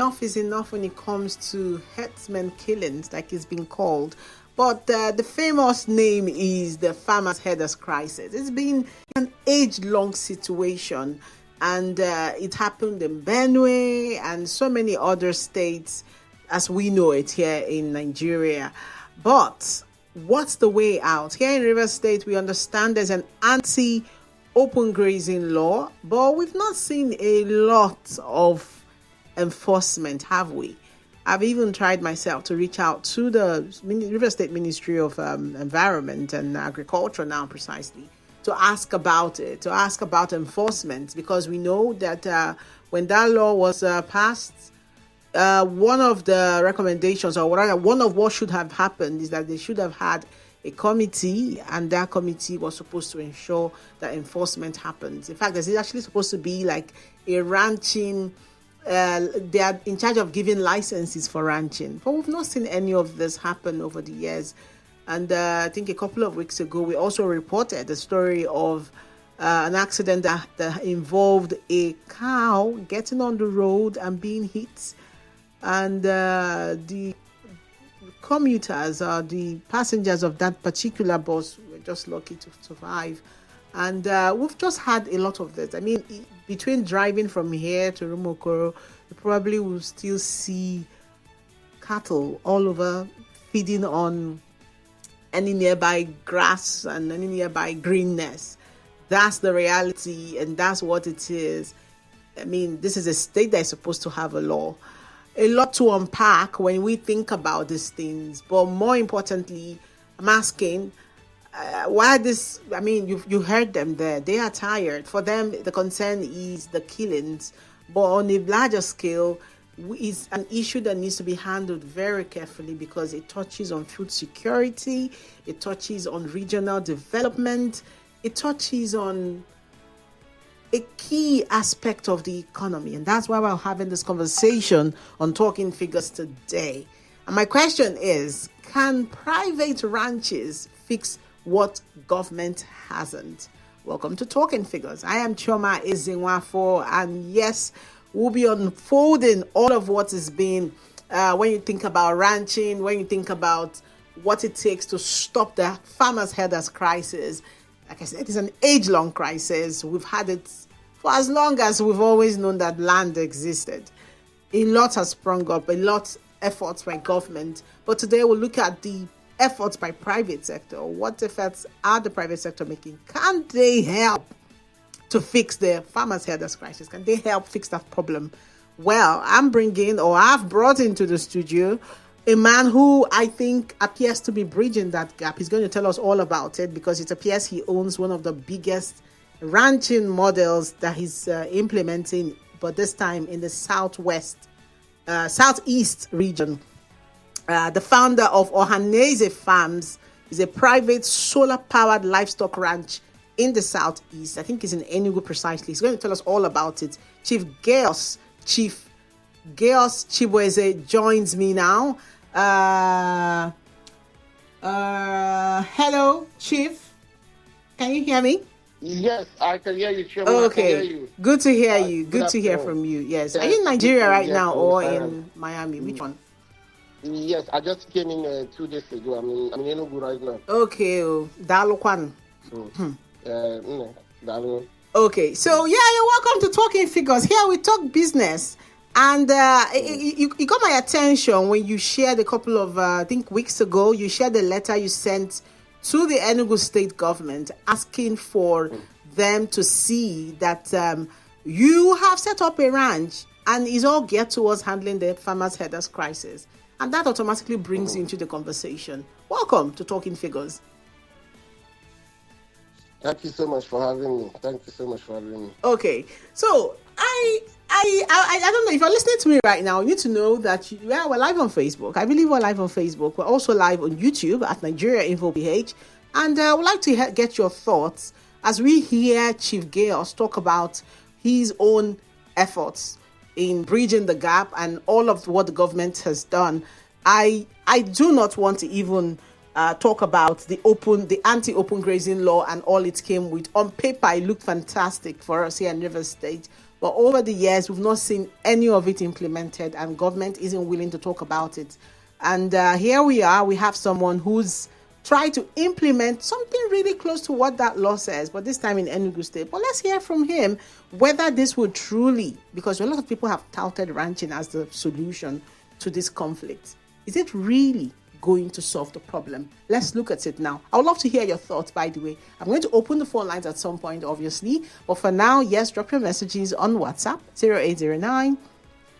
enough is enough when it comes to herdsmen killings, like it's been called. But the famous name is the farmers' herders crisis. It's been an age-long situation, and it happened in Benue and so many other states, as we know it here in Nigeria. But what's the way out? Here in Rivers State, we understand there's an anti-open grazing law, but we've not seen a lot of enforcement, have we? I've even tried myself to reach out to the River State Ministry of Environment and Agriculture now precisely to ask about it, to ask about enforcement, because we know that when that law was passed, one of the recommendations, or rather one of what should have happened, is that they should have had a committee, and that committee was supposed to ensure that enforcement happens. In fact, there's actually supposed to be like a ranching. They are in charge of giving licenses for ranching, but we've not seen any of this happen over the years. And I think a couple of weeks ago, we also reported the story of an accident that involved a cow getting on the road and being hit, and the commuters or the passengers of that particular bus were just lucky to survive. And we've just had a lot of this. I mean, between driving from here to Rumokoro, you probably will still see cattle all over feeding on any nearby grass and any nearby greenness. That's the reality, and that's what it is. I mean, this is a state that is supposed to have a law. A lot to unpack when we think about these things. But more importantly, I'm asking, why this? I mean, you heard them there. They are tired. For them, the concern is the killings. But on a larger scale, it's an issue that needs to be handled very carefully, because it touches on food security, it touches on regional development, it touches on a key aspect of the economy. And that's why we're having this conversation on Talking Figures today. And my question is, can private ranches fix what government hasn't? Welcome to Talking Figures. I am Chioma Ezinwafo, and yes, we'll be unfolding all of what has been when you think about ranching, when you think about what it takes to stop the farmers' herders crisis. Like I said, it's an age-long crisis. We've had it for as long as we've always known that land existed. A lot has sprung up, a lot efforts by government. But today we'll look at the efforts by private sector. What efforts are the private sector making? Can they help to fix the farmers' herders crisis? Can they help fix that problem? Well, I've brought into the studio a man who I think appears to be bridging that gap. He's going to tell us all about it, because it appears he owns one of the biggest ranching models that he's implementing, but this time in the southeast region. The founder of Ohaneze Farms is a private solar-powered livestock ranch in the southeast. I think he's in Enugu precisely. He's going to tell us all about it. Chief Gaius Chibueze joins me now. Hello, Chief. Can you hear me? Yes, I can hear you, Chief. Okay, I can hear you. Good to hear you. Good to hear from you. Yes. Are you in Nigeria right now or in Miami? Which one? Yes, I just came in 2 days ago. I'm in Enugu right now. Okay, Dalokwan. Okay, so yeah, you're welcome to Talking Figures. Here we talk business. And you got my attention when you shared a couple of, I think, weeks ago, you shared a letter you sent to the Enugu state government asking for them to see that you have set up a ranch and it's all geared towards handling the farmers' herders crisis. And that automatically brings you into the conversation. Welcome to Talking Figures. Thank you so much for having me. Okay, so I don't know if you're listening to me right now. You need to know that we're live on Facebook. I believe we're live on Facebook. We're also live on YouTube at Nigeria Info PH. And I would like to get your thoughts as we hear Chief Gaius talk about his own efforts in bridging the gap and all of what the government has done. I do not want to even talk about the anti-open grazing law and all it came with. On paper, it looked fantastic for us here in Rivers State. But over the years, we've not seen any of it implemented, and government isn't willing to talk about it. And here we are, we have someone who's tried to implement something really close to what that law says, but this time in Enugu State. But let's hear from him whether this would truly, because a lot of people have touted ranching as the solution to this conflict. Is it really going to solve the problem? Let's look at it now. I would love to hear your thoughts, by the way. I'm going to open the phone lines at some point, obviously. But for now, yes, drop your messages on WhatsApp, 0809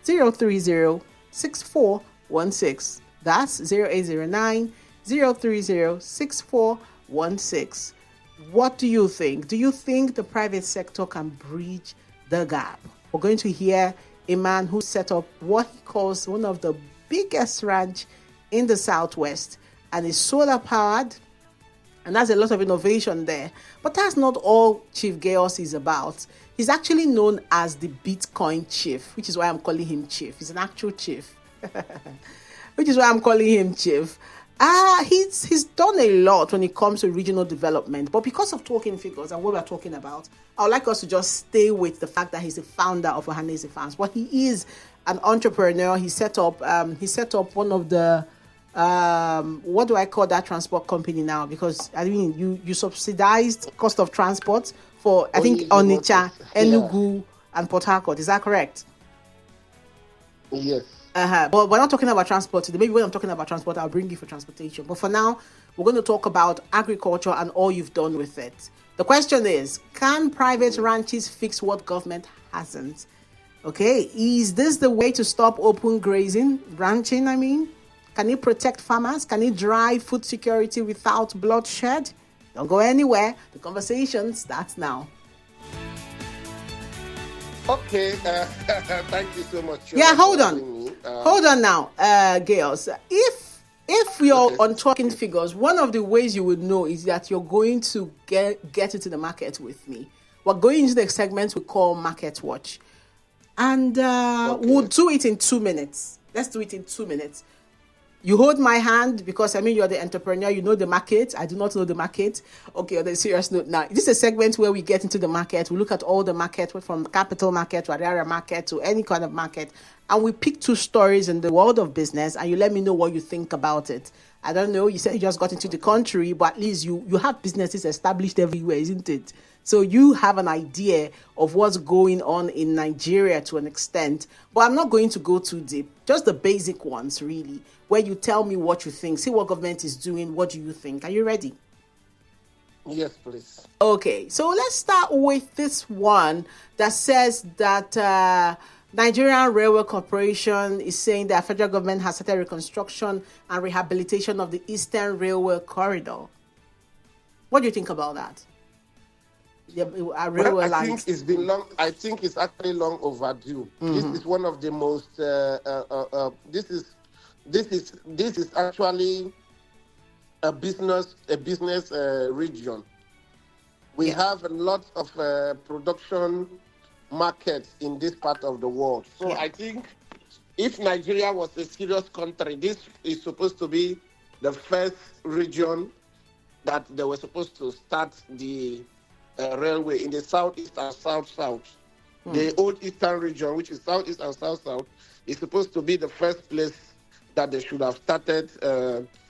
030 6416. That's 0809 030 6416. What do you think? Do you think the private sector can bridge the gap? We're going to hear a man who set up what he calls one of the biggest ranch in the Southwest, and is solar powered, and there's a lot of innovation there. But that's not all Chief Gaius is about. He's actually known as the Bitcoin Chief, which is why I'm calling him Chief. He's an actual chief, which is why I'm calling him Chief. He's done a lot when it comes to regional development, but because of talking figures and what we're talking about, I would like us to just stay with the fact that he's the founder of Ohaneze Farms. But he is an entrepreneur. He set up one of the what do I call that transport company now? Because I mean, you subsidized cost of transport for I think Onitsha, Enugu, and Port Harcourt. Is that correct? Yes. But we're not talking about transport today. Maybe when I'm talking about transport, I'll bring you for transportation. But for now, we're going to talk about agriculture and all you've done with it. The question is, can private ranches fix what government hasn't? Okay, is this the way to stop open grazing, ranching, I mean? Can it protect farmers? Can it drive food security without bloodshed? Don't go anywhere. The conversation starts now. Okay, thank you so much. Yeah, hold on now, Gaius. If you're on talking figures, one of the ways you would know is that you're going to get into the market with me. We're going into the segment we call Market Watch. And we'll do it in 2 minutes. Let's do it in 2 minutes. You hold my hand because, I mean, you're the entrepreneur. You know the market. I do not know the market. Okay, on a serious note now, this is a segment where we get into the market. We look at all the market, from the capital market to area market to any kind of market. And we pick 2 stories in the world of business, and you let me know what you think about it. I don't know. You said you just got into the country, but at least you have businesses established everywhere, isn't it? So you have an idea of what's going on in Nigeria to an extent. But I'm not going to go too deep. Just the basic ones, really, where you tell me what you think. See what government is doing. What do you think? Are you ready? Yes, please. Okay. So let's start with this one that says that Nigerian Railway Corporation is saying that federal government has started reconstruction and rehabilitation of the Eastern Railway Corridor. What do you think about that? I think it's been long. I think it's actually long overdue. Mm-hmm. This is one of the most. This is actually a business region. We have a lot of production markets in this part of the world. So I think if Nigeria was a serious country, this is supposed to be the first region that they were supposed to start the railway in the southeast and south-south. The old eastern region, which is southeast and south-south, is supposed to be the first place that they should have started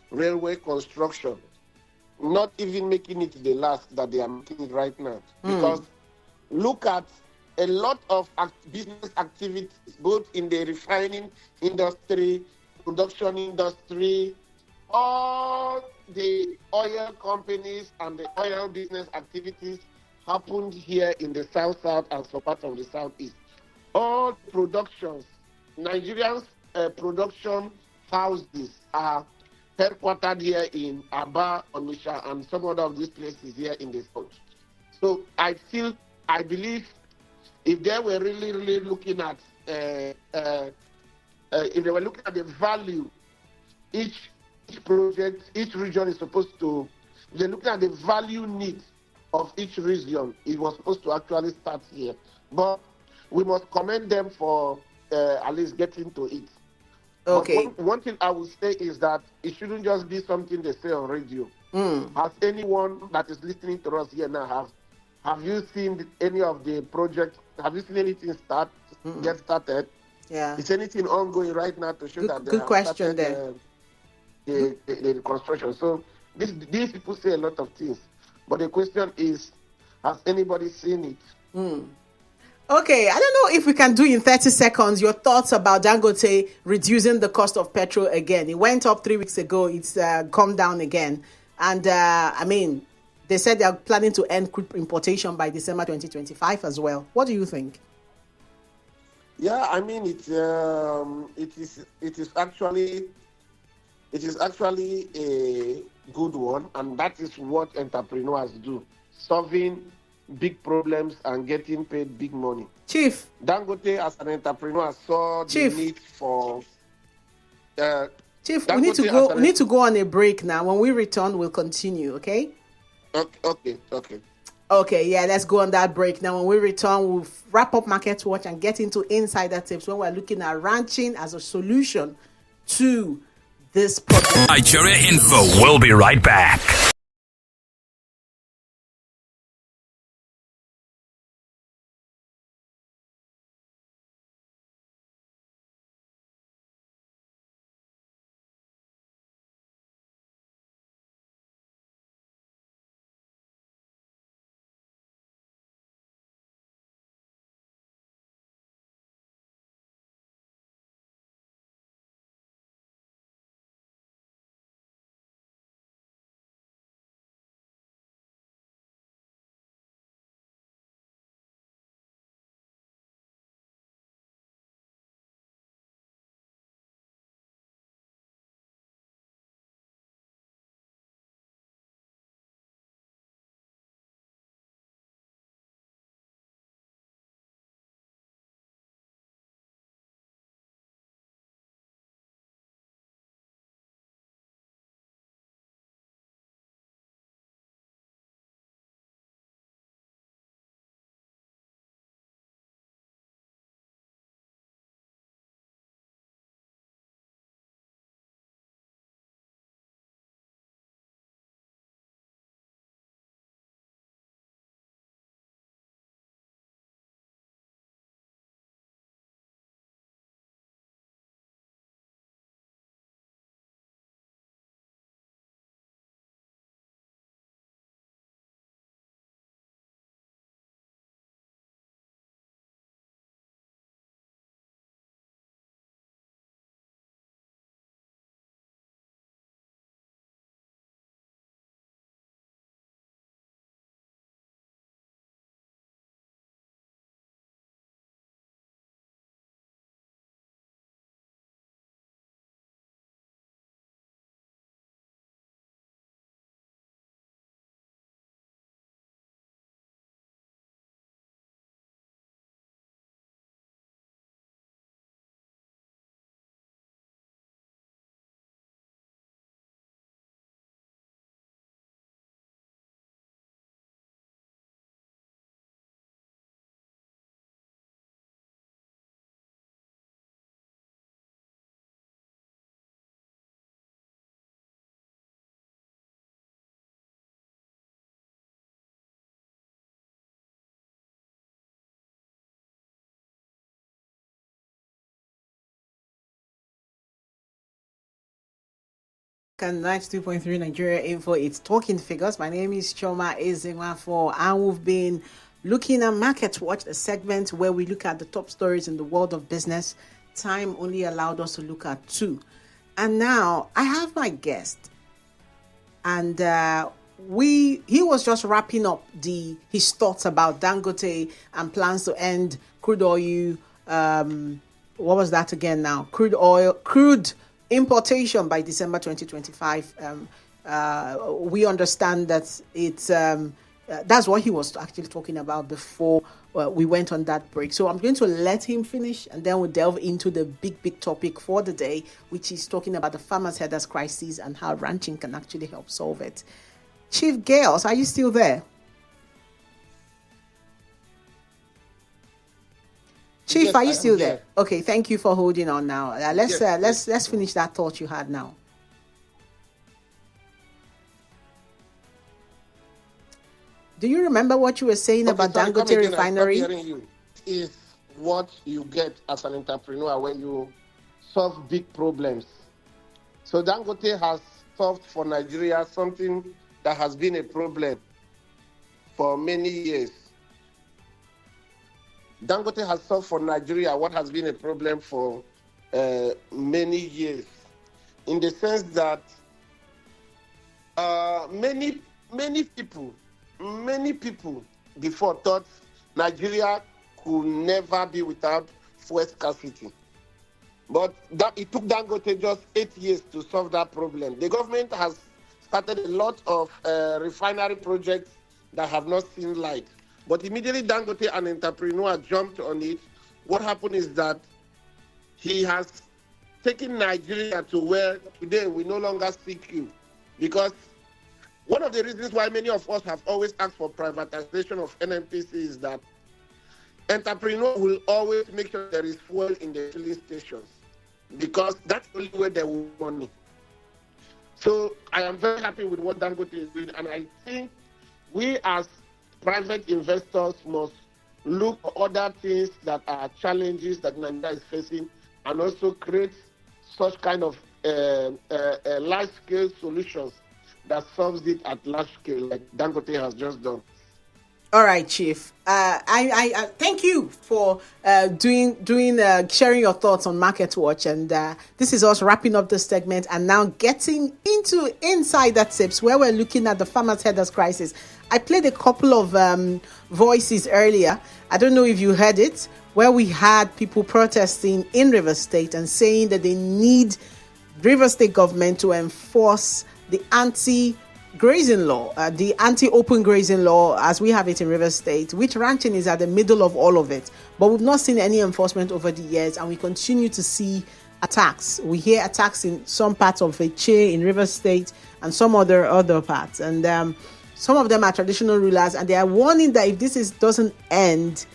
railway construction. Not even making it the last that they are making it right now. Because look at a lot of business activities, both in the refining industry, production industry, all the oil companies and the oil business activities happened here in the south-south and some parts of the southeast. All productions, Nigerians' production houses are headquartered here in Aba, Onitsha, and some other of these places here in the south. So I believe if they were really looking at, if they were looking at the value each project, each region is supposed to, if they're looking at the value need of each region, it was supposed to actually start here. But we must commend them for at least getting to it. Okay. One thing I would say is that it shouldn't just be something they say on radio. Has anyone that is listening to us here now, have you seen any of the projects Have you seen anything get started? Yeah. Is anything ongoing right now to show that they Good have question started there. the construction? So these people say a lot of things, but the question is, has anybody seen it? Okay, I don't know if we can do in 30 seconds your thoughts about Dangote reducing the cost of petrol again. It went up 3 weeks ago. It's come down again. And I mean, they said they are planning to end crude importation by December 2025 as well. What do you think? Yeah, I mean it is actually a good one, and that is what entrepreneurs do: solving big problems and getting paid big money. Chief. Dangote, as an entrepreneur, saw the need for. Chief, we need to Dangote go. We need to go on a break now. When we return, we'll continue. Okay. Okay. Okay, yeah, let's go on that break. Now, when we return, we'll wrap up Market Watch and get into insider tips when we're looking at ranching as a solution to this problem. Nigeria Info. We'll be right back. And 92.3 Nigeria Info, it's Talking Figures. My name is Choma Ezingwafo, and we've been looking at Market Watch, a segment where we look at the top stories in the world of business. Time only allowed us to look at two. And now I have my guest, and he was just wrapping up his thoughts about Dangote and plans to end crude oil. What was that again now? Crude importation by December 2025. We understand that it's that's what he was actually talking about before we went on that break. So I'm going to let him finish, and then we'll delve into the big topic for the day, which is talking about the farmers' headers crisis and how ranching can actually help solve it. Chief Gaius, are you still there? Chief, Yes, are you I still am there? here. Okay, thank you for holding on now. Let's Yes. finish that thought you had now. Do you remember what you were saying about Sorry, come Dangote again. I stopped refinery? hearing you. is what you get as an entrepreneur when you solve big problems. So Dangote has solved for Nigeria something that has been a problem for many years. Dangote has solved for Nigeria what has been a problem for many years, in the sense that many people before thought Nigeria could never be without fuel scarcity. But it took Dangote just 8 years to solve that problem. The government has started a lot of refinery projects that have not seen light. But immediately Dangote, an entrepreneur, jumped on it. What happened is that he has taken Nigeria to where today we no longer seek you. Because one of the reasons why many of us have always asked for privatization of NNPC is that entrepreneurs will always make sure there is fuel in the filling stations, because that's the only way they will make money. So I am very happy with what Dangote is doing, and I think we as private investors must look for other things that are challenges that Nigeria is facing, and also create such kind of large-scale solutions that solves it at large scale, like Dangote has just done. All right, Chief. I thank you for sharing your thoughts on Market Watch, and this is us wrapping up this segment and now getting into Insider Tips, where we're looking at the farmers' headers crisis. I played a couple of voices earlier. I don't know if you heard it, where we had people protesting in Rivers State and saying that they need Rivers State government to enforce the anti-grazing law, the anti-open grazing law as we have it in Rivers State, which ranching is at the middle of all of it. But we've not seen any enforcement over the years, and we continue to see attacks. We hear attacks in some parts of Eche in Rivers State and some other parts. And some of them are traditional rulers, and they are warning that if this doesn't end,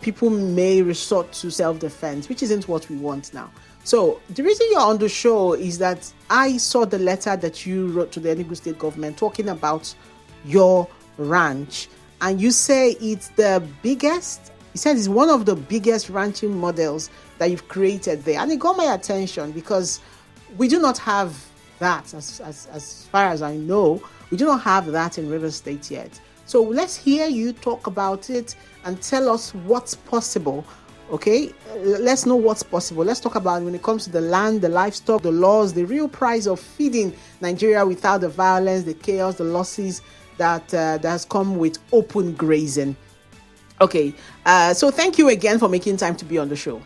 people may resort to self-defense, which isn't what we want now. So the reason you're on the show is that I saw the letter that you wrote to the Enugu State government talking about your ranch, and you say it's the biggest. You said it's one of the biggest ranching models that you've created there, and it got my attention because we do not have that, as far as I know, we do not have that in Rivers State yet. So let's hear you talk about it and tell us what's possible. Okay, let's know what's possible. Let's talk about when it comes to the land, the livestock, the laws, the real price of feeding Nigeria without the violence, the chaos, the losses that has come with open grazing. Okay, so thank you again for making time to be on the show.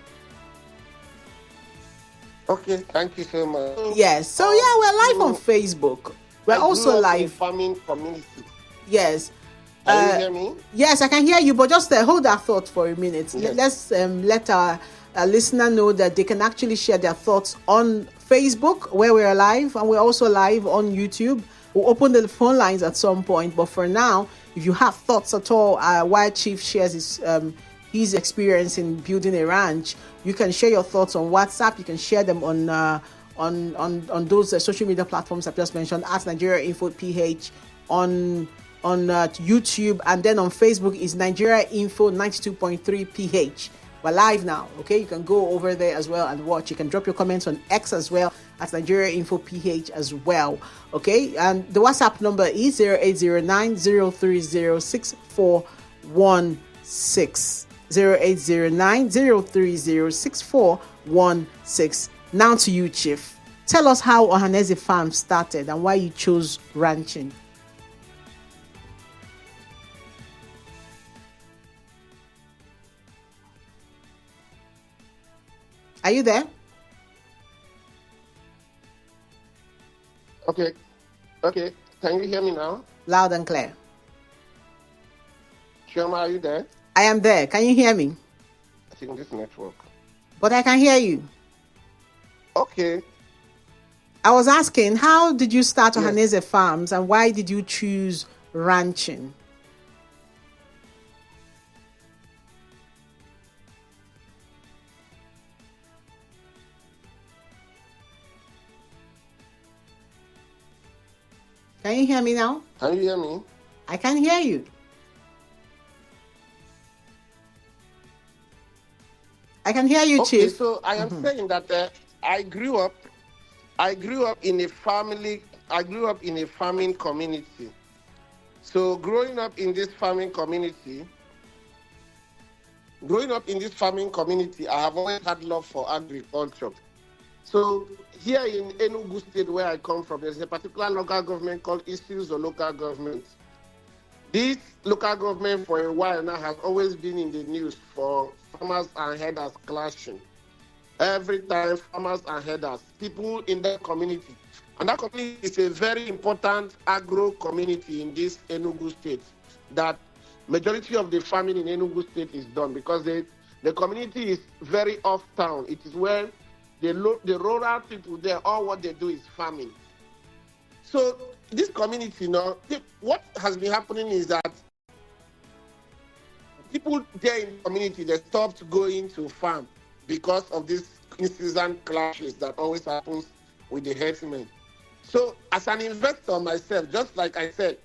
Okay, thank you so much. Yes, so yeah, we're live on Facebook. We're also live. Farming community. Yes. Can you hear me? Yes, I can hear you, but just hold that thought for a minute. Yes. Let's let our listener know that they can actually share their thoughts on Facebook, where we're live, and we're also live on YouTube. We'll open the phone lines at some point, but for now, if you have thoughts at all while Chief shares his experience in building a ranch, you can share your thoughts on WhatsApp. You can share them on those social media platforms I've just mentioned, at Nigeria Info PH, on YouTube, and then on Facebook is Nigeria Info 92.3 PH. We're live now, okay? You can go over there as well and watch. You can drop your comments on X as well at Nigeria Info PH as well, okay? And the WhatsApp number is 0809-030-6416. 0809-030-6416. Now to you, Chief. Tell us how Ohaneze Farm started and why you chose ranching. Are you there? Okay. Can you hear me now? Loud and clear. Chioma, are you there? I am there. Can you hear me? I think this network. But I can hear you. Okay. I was asking, how did you start Ohaneze Farms and why did you choose ranching? Can you hear me now? Can you hear me? I can hear you. I can hear you, Okay, Chief. so I am saying that I grew up. I grew up in a family. I grew up in a farming community. So I have always had love for agriculture. So here in Enugu State, where I come from, there's a particular local government called Issues or local government. This local government for a while now has always been in the news for farmers and herders clashing. Every time farmers and herders, people in that community. And that community is a very important agro community in this Enugu State that majority of the farming in Enugu State is done because the community is very off town. It is where the rural people there, all what they do is farming. So this community, what has been happening is that people there in the community, they stopped going to farm because of these in-season clashes that always happens with the herdsmen. So as an investor myself, just like I said,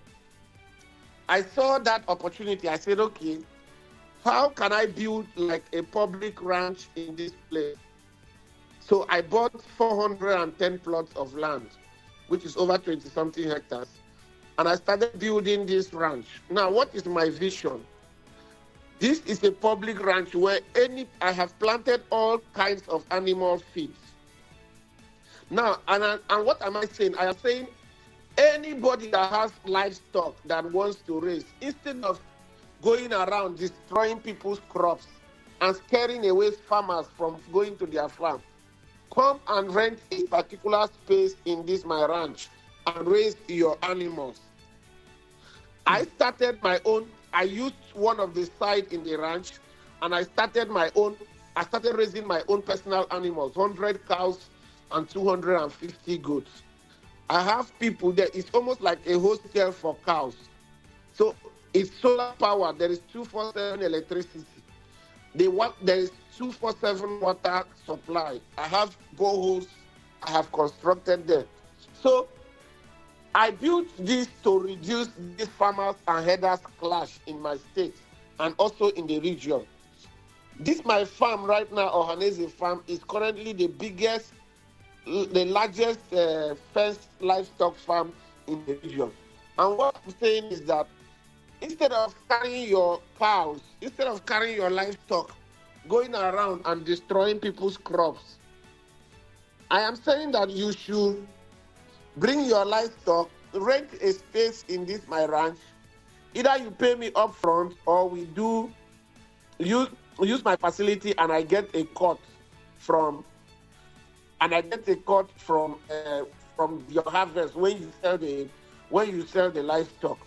I saw that opportunity. I said, okay, how can I build like a public ranch in this place? So I bought 410 plots of land, which is over 20-something hectares. And I started building this ranch. Now, what is my vision? This is a public ranch where I have planted all kinds of animal feeds. Now, and what am I saying? I am saying anybody that has livestock that wants to raise, instead of going around destroying people's crops and scaring away farmers from going to their farm, come and rent a particular space in this my ranch and raise your animals. I started my own. I used one of the side in the ranch, and I started raising my own personal animals, 100 cows and 250 goats. I have people there. It's almost like a hostel for cows. So it's solar power. There is 247 electricity. There is 247 water supply. I have boreholes I have constructed there. So I built this to reduce these farmers and herders clash in my state and also in the region. This my farm right now, Ohaneze farm, is currently the largest fenced livestock farm in the region. And what I'm saying is that instead of carrying your cows, instead of carrying your livestock, going around and destroying people's crops, I am saying that you should bring your livestock, rent a space in this my ranch. Either you pay me upfront or we use my facility and I get a cut from your harvest when you sell the livestock.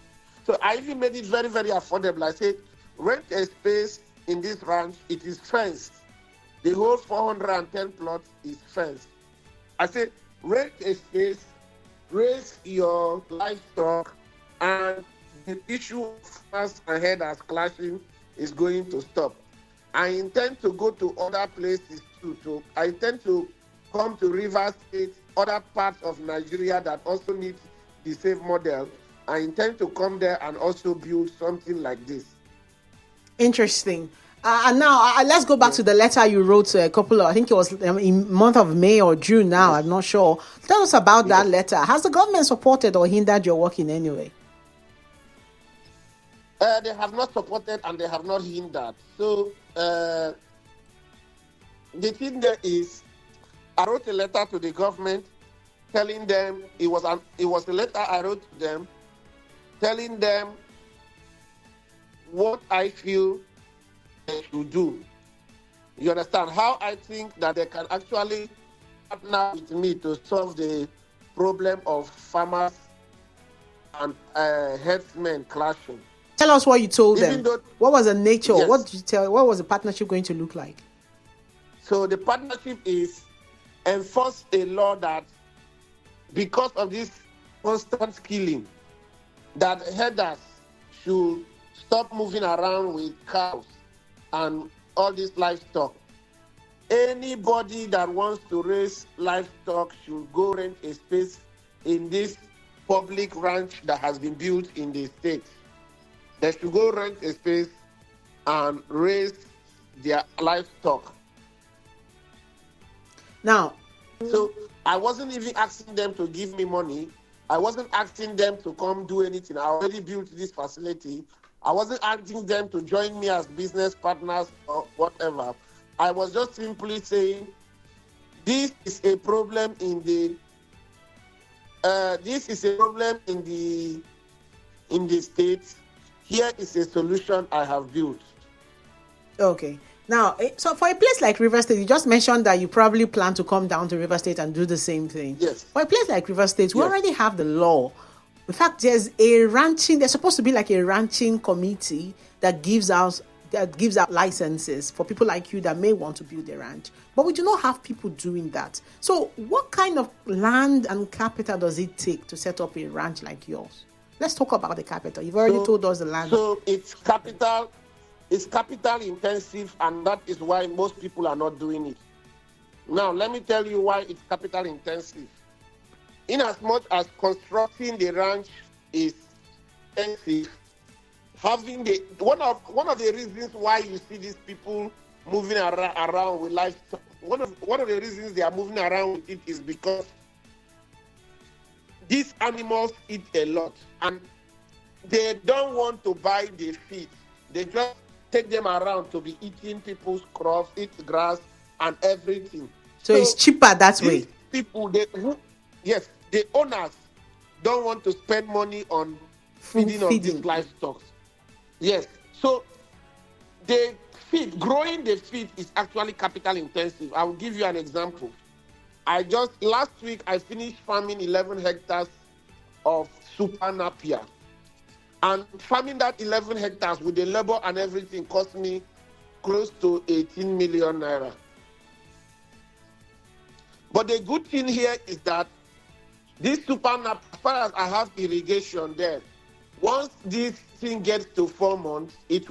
So I even made it very, very affordable. I said, rent a space in this ranch. It is fenced. The whole 410 plots is fenced. I said, rent a space, raise your livestock, and the issue of farmers and herders clashing is going to stop. I intend to go to other places too. I intend to come to Rivers State, other parts of Nigeria that also need the same model. I intend to come there and also build something like this. Interesting. And now let's go back to the letter you wrote to a couple of, I think it was in month of May or June now, yes. I'm not sure. Tell us about that letter. Has the government supported or hindered your work in any way? They have not supported and they have not hindered. So the thing there is, I wrote a letter to the government telling them, it was a letter I wrote to them telling them what I feel they should do. You understand? How I think that they can actually partner with me to solve the problem of farmers and herdsmen clashing. Tell us what you told them. What was the nature? Yes. What did you tell? What was the partnership going to look like? So the partnership is enforce a law that because of this constant killing, that herders should stop moving around with cows and all this livestock. Anybody that wants to raise livestock should go rent a space in this public ranch that has been built in the state. They should go rent a space and raise their livestock. Now, So I wasn't even asking them to give me money. I wasn't asking them to come do anything. I already built this facility. I wasn't asking them to join me as business partners or whatever. I was just simply saying, this is a problem in the states. Here is a solution I have built. okay. Now, so for a place like River State, you just mentioned that you probably plan to come down to River State and do the same thing. Yes. For a place like River State, we Yes. already have the law. In fact, there's supposed to be like a ranching committee that gives out licenses for people like you that may want to build a ranch. But we do not have people doing that. So what kind of land and capital does it take to set up a ranch like yours? Let's talk about the capital. You've already told us the land. So it's capital intensive, and that is why most people are not doing it. Now, let me tell you why it's capital intensive. In as much as constructing the ranch is expensive, having one of the reasons why you see these people moving around with livestock, one of the reasons they are moving around with it is because these animals eat a lot, and they don't want to buy the feed. They just take them around to be eating people's crops, eat grass and everything. So it's cheaper that way. These people, the owners don't want to spend money on feeding of these livestock. Yes. So growing the feed is actually capital intensive. I will give you an example. Last week I finished farming 11 hectares of super napier. And farming that 11 hectares with the labor and everything cost me close to 18 million naira. But the good thing here is that this super napier, as far as I have irrigation there, once this thing gets to 4 months, it's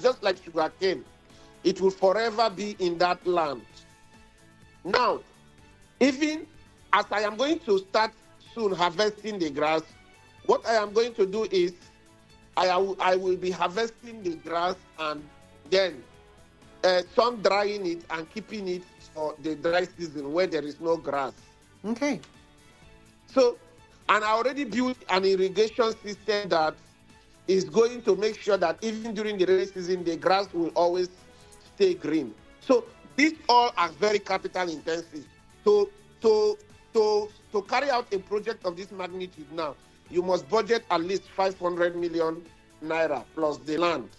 just like sugarcane. It will forever be in that land. Now, even as I am going to start soon harvesting the grass, what I am going to do is I will be harvesting the grass and then sun drying it and keeping it for the dry season where there is no grass. Okay. So, and I already built an irrigation system that is going to make sure that even during the rainy season, the grass will always stay green. So these all are very capital intensive. To carry out a project of this magnitude now, you must budget at least 500 million naira plus the land.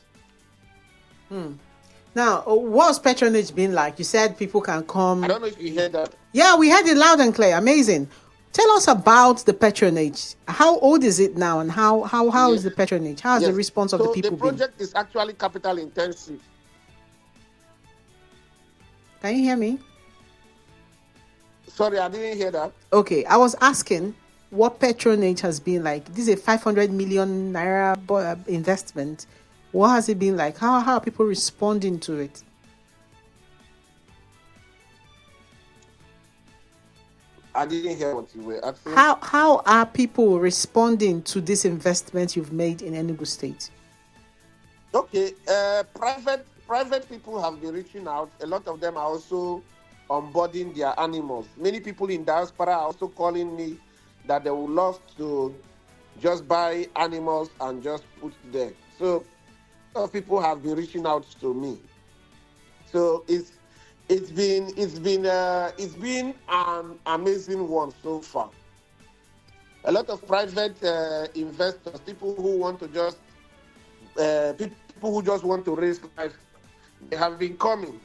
Now, what's patronage been like? You said people can come. I don't know if you heard that. Yeah, we heard it loud and clear. Amazing. Tell us about the patronage. How old is it now, and how is the patronage? How is the response of the people been? The project is actually capital intensive. Can you hear me? Sorry, I didn't hear that. Okay, I was asking what patronage has been like. This is a 500 million naira investment. What has it been like? How are people responding to it? I didn't hear what you were asking. How are people responding to this investment you've made in Enugu State? Okay, private people have been reaching out. A lot of them are also onboarding their animals. Many people in diaspora are also calling me that they would love to just buy animals and just put there. So a lot of people have been reaching out to me. So it's been an amazing one so far. A lot of private investors, people who want to just people who just want to raise life, they have been coming.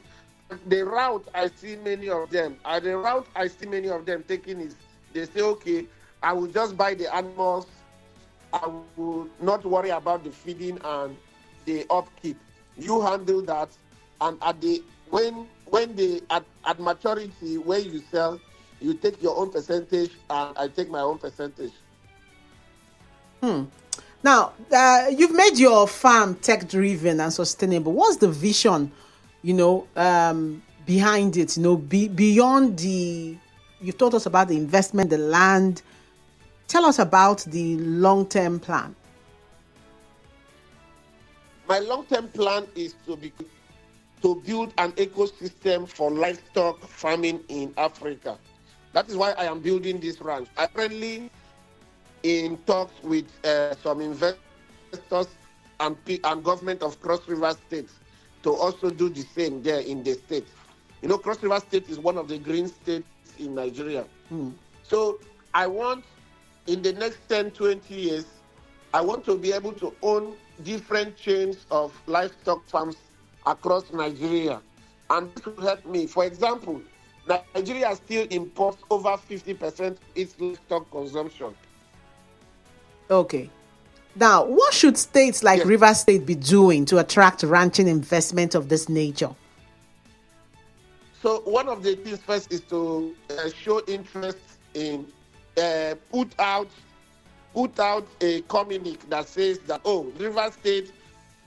The route I see many of them taking is they say, okay, I will just buy the animals. I will not worry about the feeding and the upkeep. You handle that, and at maturity, when you sell, you take your own percentage, and I take my own percentage. Now, you've made your farm tech-driven and sustainable. What's the vision, behind it? Beyond you've told us about the investment, the land. Tell us about the long-term plan. My long-term plan is to to build an ecosystem for livestock farming in Africa. That is why I am building this ranch. I'm currently in talks with some investors and government of Cross River State to also do the same there in the state. You know, Cross River State is one of the green states in Nigeria. So I want, in the next 10, 20 years, I want to be able to own different chains of livestock farms across Nigeria. And this will help me. For example, Nigeria still imports over 50% of its livestock consumption. Okay. Now, what should states like River State be doing to attract ranching investment of this nature? So one of the things first is to show interest in put out a communique that says that, oh, River State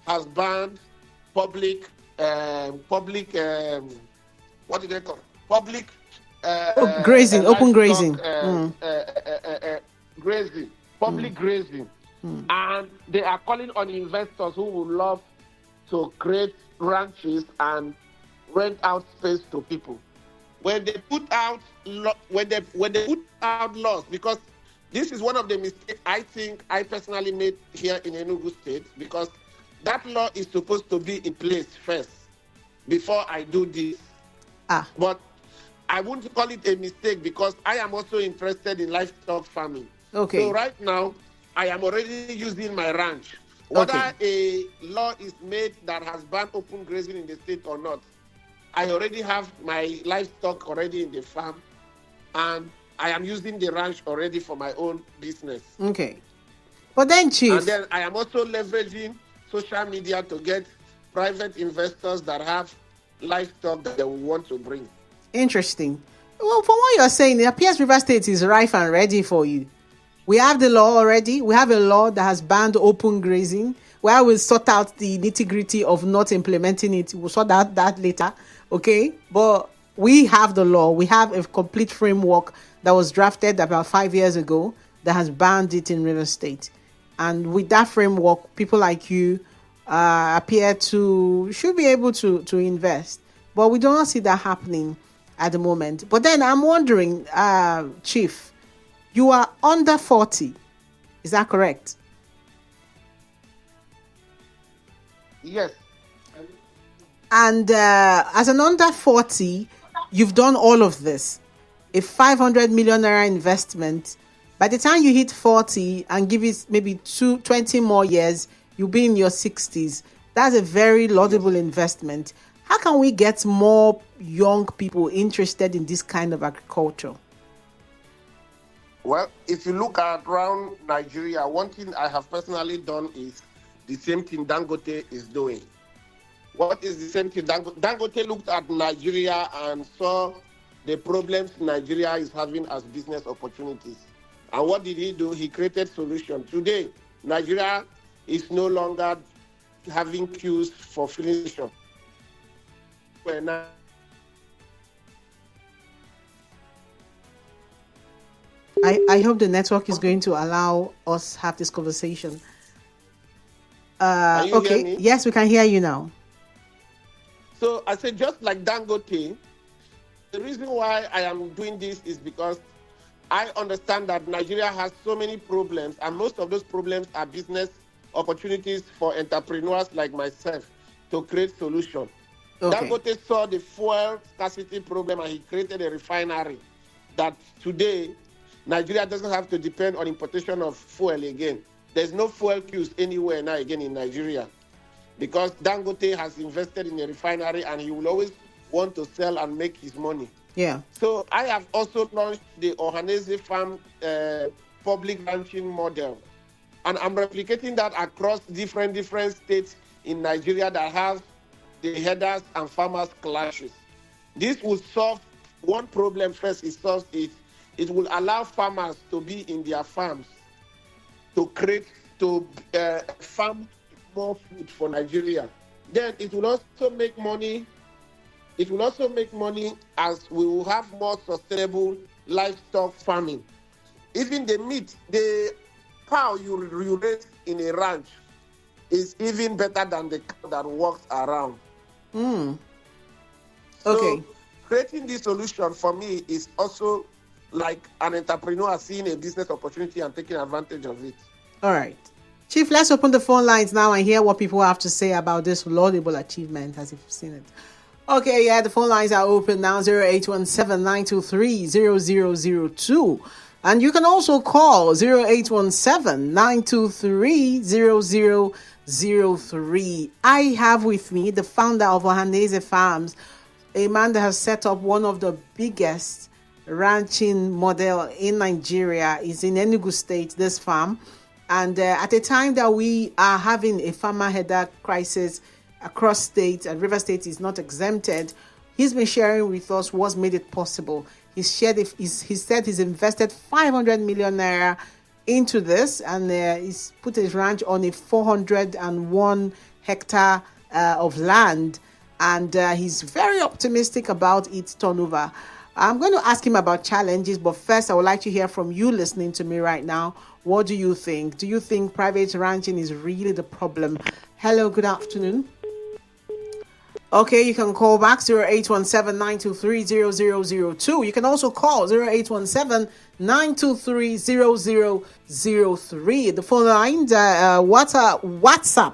has banned public what do they call public grazing, open livestock, grazing, grazing, public grazing, and they are calling on investors who would love to create ranches and rent out space to people. When they put out laws, because this is one of the mistakes I think I personally made here in Enugu State, because that law is supposed to be in place first before I do this. But I wouldn't call it a mistake because I am also interested in livestock farming. Okay. So right now, I am already using my ranch. Whether a law is made that has banned open grazing in the state or not, I already have my livestock already in the farm, and I am using the ranch already for my own business. Okay. But then, Chief... And then I am also leveraging social media to get private investors that have livestock that they will want to bring. Interesting. Well, from what you're saying, it appears River State is ripe and ready for you. We have the law already. We have a law that has banned open grazing. Where we'll sort out the nitty-gritty of not implementing it. We'll sort out that later. Okay? But we have the law. We have a complete framework that was drafted about 5 years ago that has banned it in River State. And with that framework, people like you appear to should be able to invest. But we do not see that happening at the moment. But then I'm wondering, Chief, you are under 40. Is that correct? Yes. And as an under 40, you've done all of this. A 500 million naira investment. By the time you hit 40 and give it maybe 20 more years, you'll be in your 60s. That's a very laudable investment. How can we get more young people interested in this kind of agriculture? Well, if you look around Nigeria, one thing I have personally done is the same thing Dangote is doing. What is the same thing? Dangote looked at Nigeria and saw the problems Nigeria is having as business opportunities. And what did he do? He created solutions. Today, Nigeria is no longer having queues for filling stations. I hope the network is going to allow us have this conversation. Okay. Yes, we can hear you now. So I said, just like Dangote, the reason why I am doing this is because I understand that Nigeria has so many problems, and most of those problems are business opportunities for entrepreneurs like myself to create solutions. Okay. Dangote saw the fuel scarcity problem, and he created a refinery that today Nigeria doesn't have to depend on importation of fuel again. There's no fuel queues anywhere now again in Nigeria because Dangote has invested in a refinery and he will always want to sell and make his money. Yeah. So I have also launched the Ohaneze farm public ranching model. And I'm replicating that across different states in Nigeria that have the headers and farmers clashes. This will solve one problem first. It will allow farmers to be in their farms to farm more food for Nigeria. Then it will also make money. It will also make money as we will have more sustainable livestock farming. Even the meat, the cow you raise in a ranch is even better than the cow that walks around. Okay. So creating this solution for me is also like an entrepreneur seeing a business opportunity and taking advantage of it. All right. Chief, let's open the phone lines now and hear what people have to say about this laudable achievement as you've seen it. Okay, yeah, the phone lines are open now, 0817-923-0002. And you can also call 0817-923-0003. I have with me the founder of Ohaneze Farms, a man that has set up one of the biggest ranching model in Nigeria. Is in Enugu State, this farm. And at a time that we are having a farmer header crisis across states, and River State is not exempted, he's been sharing with us what's made it possible. He said he's invested 500 million naira into this, and he's put his ranch on a 401 hectare of land, and he's very optimistic about its turnover. I'm going to ask him about challenges, but first I would like to hear from you listening to me right now. What do you think? Do you think private ranching is really the problem? Hello, good afternoon. Okay, you can call back 0817-923-0002. You can also call 0817-923-0003. The phone lines, WhatsApp.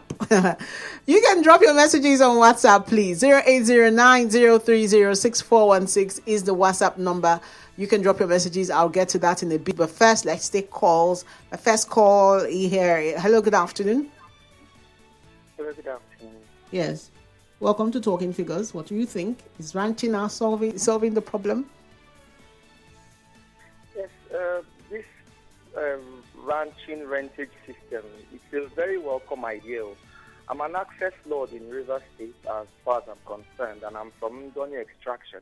You can drop your messages on WhatsApp, please. 0809-030-6416 is the WhatsApp number. You can drop your messages. I'll get to that in a bit. But first, let's take calls. My first call here. Hello, good afternoon. Hello, good afternoon. Yes. Welcome to Talking Figures. What do you think? Is ranching now solving the problem? Yes, this ranching rentage system, it's a very welcome idea. I'm an access lord in River State as far as I'm concerned, and I'm from Ndoni Extraction.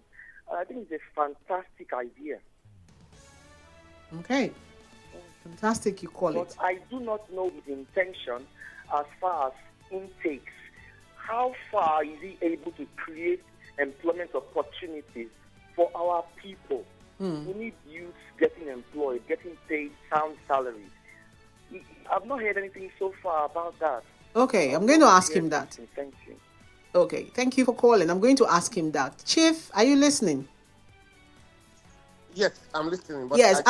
I think it's a fantastic idea. Okay. Fantastic, you call it. But I do not know his intention as far as intakes. How far is he able to create employment opportunities for our people? We need youth getting employed, getting paid sound salaries. I've not heard anything so far about that. Okay, I'm going to ask him that. Thank you. Okay, thank you for calling. I'm going to ask him that. Chief, are you listening? Yes, I'm listening. But Yes,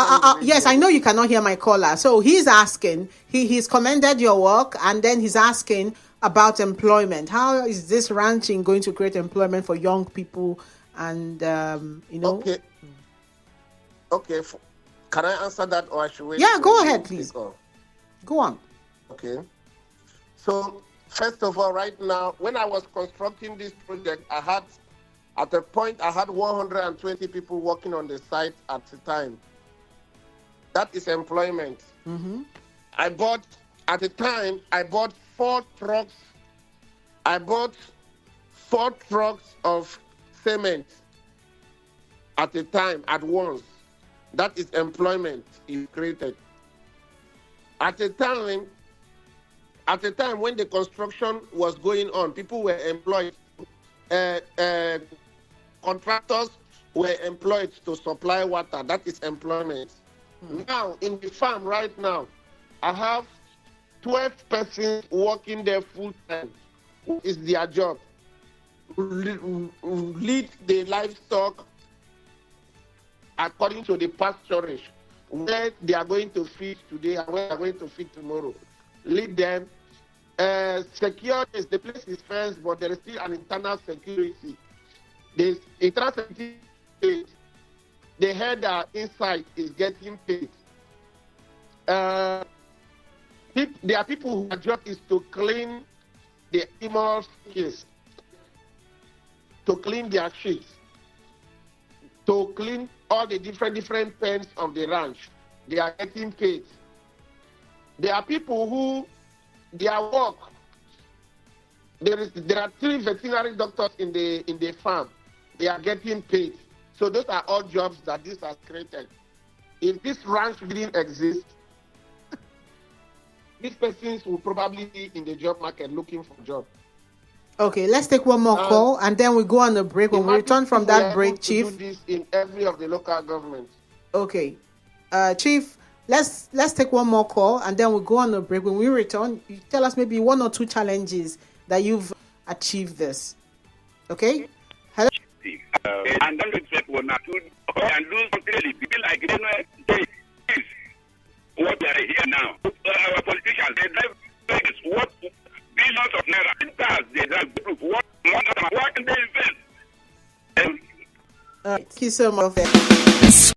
I know you cannot hear my caller. So he's asking, he's commended your work, and then he's asking about employment. How is this ranching going to create employment for young people? And Okay. Can I answer that, or I should wait? Yeah, go ahead, please. Go on. Okay. So first of all, right now, when I was constructing this project, at a point I had 120 people working on the site at the time. That is employment. Mm-hmm. I bought 4 trucks. I bought 4 trucks of cement at a time, at once. That is employment you created. At a time when the construction was going on, people were employed. Contractors were employed to supply water. That is employment. Now, in the farm right now, I have 12 persons working there full time. What is their job? Lead the livestock according to the pasturage, where they are going to feed today and where they are going to feed tomorrow. Lead them. Secure this. The place is fenced, but there is still an internal security. The internal security, the header inside is getting paid. There are people whose job is to clean the animals' case, to clean their sheets, to clean all the different pens of the ranch. They are getting paid. There are people who their work. There are 3 veterinary doctors in the farm. They are getting paid. So those are all jobs that this has created. If this ranch didn't exist, these persons will probably be in the job market looking for a job. Okay, let's take one more call, and then we go on a break. When we return from that break, Chief. Do this in every of the local governments. Okay, Chief. Let's take one more call, and then we'll go on a break. When we return, you tell us maybe 1 or 2 challenges that you've achieved this. Okay? Hello? Steve. and don't let people now to and do something really be like you know this what they are here now. Our politicians they drive things what billions of naira in cars they drive proof what can they invest? Thank you so much.